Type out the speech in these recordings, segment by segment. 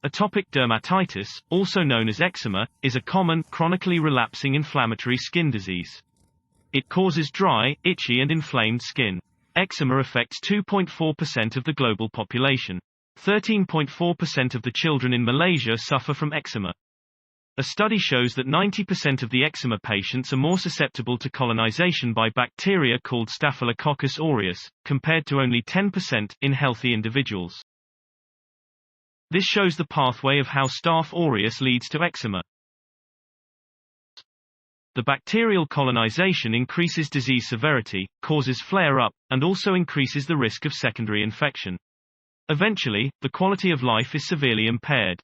Atopic dermatitis, also known as eczema, is a common, chronically relapsing inflammatory skin disease. It causes dry, itchy and inflamed skin. Eczema affects 2.4% of the global population. 13.4% of the children in Malaysia suffer from eczema. A study shows that 90% of the eczema patients are more susceptible to colonization by bacteria called Staphylococcus aureus, compared to only 10% in healthy individuals. This shows the pathway of how Staph aureus leads to eczema. The bacterial colonization increases disease severity, causes flare-up, and also increases the risk of secondary infection. Eventually, the quality of life is severely impaired.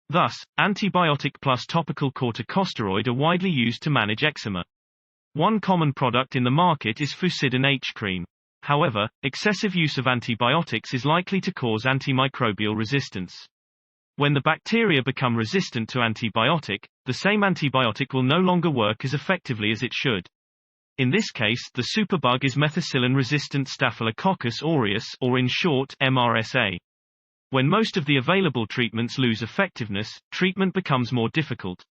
Thus, antibiotic plus topical corticosteroid are widely used to manage eczema. One common product in the market is Fusidin H cream. However, excessive use of antibiotics is likely to cause antimicrobial resistance. When the bacteria become resistant to antibiotic, the same antibiotic will no longer work as effectively as it should. In this case, the superbug is Methicillin-Resistant Staphylococcus aureus, or in short, MRSA. When most of the available treatments lose effectiveness, treatment becomes more difficult.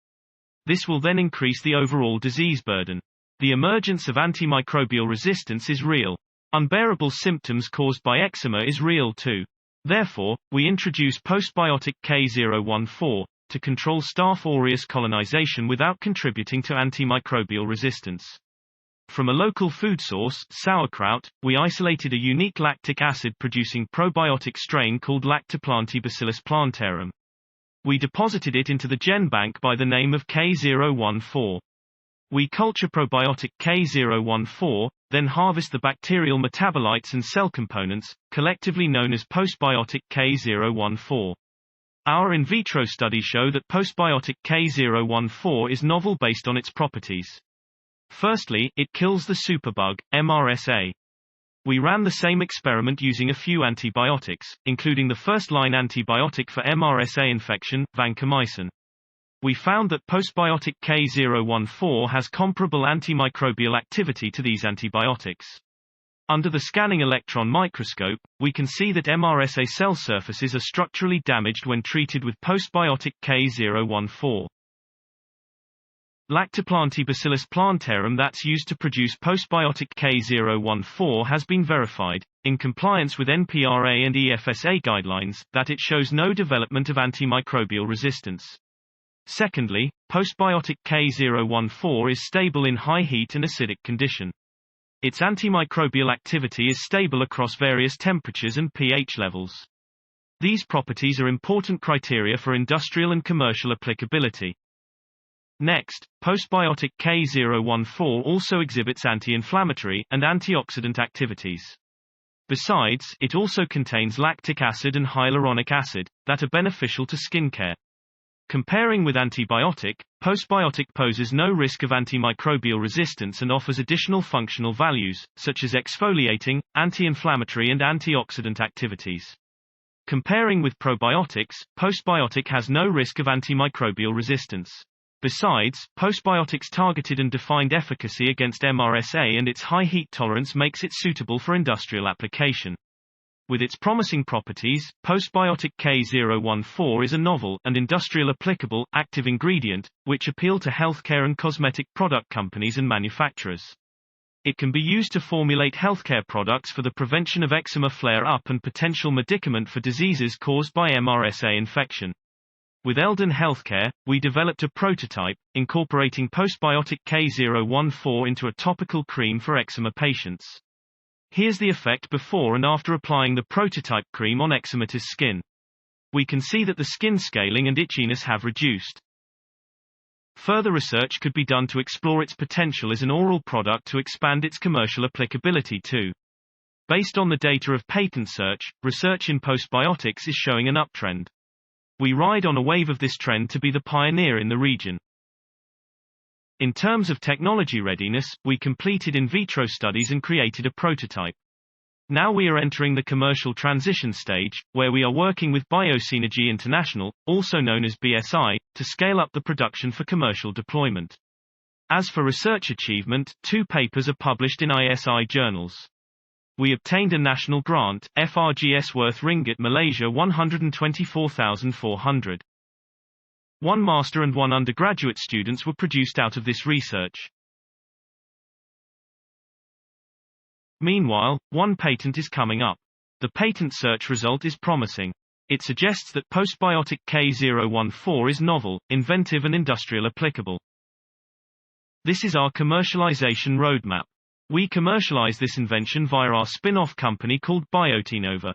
This will then increase the overall disease burden. The emergence of antimicrobial resistance is real. Unbearable symptoms caused by eczema is real too. Therefore, we introduce Postbiotic K014 to control Staph aureus colonization without contributing to antimicrobial resistance. From a local food source, sauerkraut, we isolated a unique lactic acid-producing probiotic strain called Lactiplantibacillus plantarum. We deposited it into the GenBank by the name of K014. We culture probiotic K014, then harvest the bacterial metabolites and cell components, collectively known as postbiotic K014. Our in vitro studies show that postbiotic K014 is novel based on its properties. Firstly, it kills the superbug, MRSA. We ran the same experiment using a few antibiotics, including the first-line antibiotic for MRSA infection, vancomycin. We found that postbiotic K014 has comparable antimicrobial activity to these antibiotics. Under the scanning electron microscope, we can see that MRSA cell surfaces are structurally damaged when treated with postbiotic K014. Lactiplantibacillus plantarum that's used to produce postbiotic K014 has been verified, in compliance with NPRA and EFSA guidelines, that it shows no development of antimicrobial resistance. Secondly, postbiotic K014 is stable in high heat and acidic condition. Its antimicrobial activity is stable across various temperatures and pH levels. These properties are important criteria for industrial and commercial applicability. Next, postbiotic K014 also exhibits anti-inflammatory and antioxidant activities. Besides, it also contains lactic acid and hyaluronic acid, that are beneficial to skincare. Comparing with antibiotic, postbiotic poses no risk of antimicrobial resistance and offers additional functional values, such as exfoliating, anti-inflammatory and antioxidant activities. Comparing with probiotics, postbiotic has no risk of antimicrobial resistance. Besides, postbiotic's targeted and defined efficacy against MRSA and its high heat tolerance makes it suitable for industrial application. With its promising properties, postbiotic K014 is a novel and industrial applicable active ingredient, which appeal to healthcare and cosmetic product companies and manufacturers. It can be used to formulate healthcare products for the prevention of eczema flare-up and potential medicament for diseases caused by MRSA infection. With Eldon Healthcare, we developed a prototype, incorporating postbiotic K014 into a topical cream for eczema patients. Here's the effect before and after applying the prototype cream on eczematous skin. We can see that the skin scaling and itchiness have reduced. Further research could be done to explore its potential as an oral product to expand its commercial applicability too. Based on the data of patent search, research in postbiotics is showing an uptrend. We ride on a wave of this trend to be the pioneer in the region. In terms of technology readiness, we completed in vitro studies and created a prototype. Now we are entering the commercial transition stage, where we are working with Biosynergy International, also known as BSI, to scale up the production for commercial deployment. As for research achievement, 2 papers are published in ISI journals. We obtained a national grant, FRGS worth Ringgit Malaysia 124,400. 1 master and 1 undergraduate students were produced out of this research. Meanwhile, 1 patent is coming up. The patent search result is promising. It suggests that Postbiotic K014 is novel, inventive and industrial applicable. This is our commercialization roadmap. We commercialize this invention via our spin-off company called Biotinova.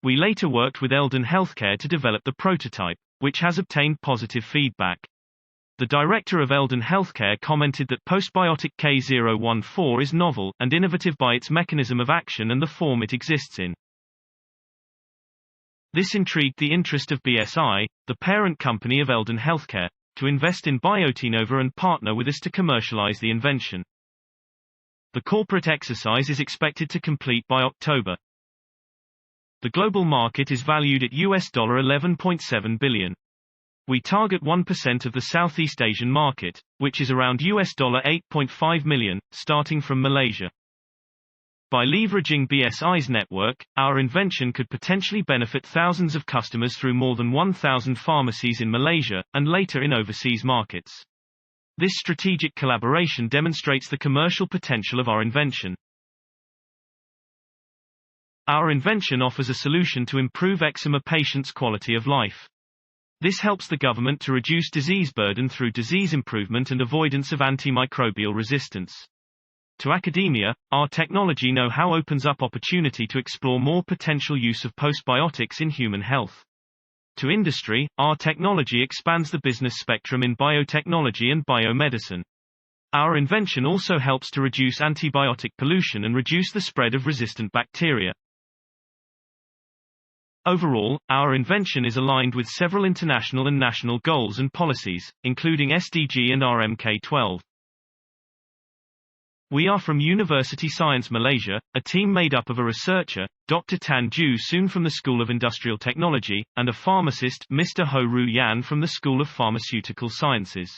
We later worked with Eldon Healthcare to develop the prototype, which has obtained positive feedback. The director of Eldon Healthcare commented that Postbiotic K014 is novel and innovative by its mechanism of action and the form it exists in. This intrigued the interest of BSI, the parent company of Eldon Healthcare, to invest in Biotinova and partner with us to commercialize the invention. The corporate exercise is expected to complete by October. The global market is valued at $11.7 billion. We target 1% of the Southeast Asian market, which is around $8.5 million, starting from Malaysia. By leveraging BSI's network, our invention could potentially benefit thousands of customers through more than 1,000 pharmacies in Malaysia, and later in overseas markets. This strategic collaboration demonstrates the commercial potential of our invention. Our invention offers a solution to improve eczema patients' quality of life. This helps the government to reduce disease burden through disease improvement and avoidance of antimicrobial resistance. To academia, our technology know-how opens up opportunity to explore more potential use of postbiotics in human health. To industry, our technology expands the business spectrum in biotechnology and biomedicine. Our invention also helps to reduce antibiotic pollution and reduce the spread of resistant bacteria. Overall, our invention is aligned with several international and national goals and policies, including SDG and RMK12. We are from University Science Malaysia, a team made up of a researcher, Dr. Tan Ju Soon from the School of Industrial Technology, and a pharmacist, Mr. Ho Ru Yan from the School of Pharmaceutical Sciences.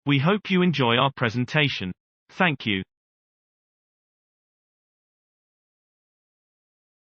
We hope you enjoy our presentation. Thank you.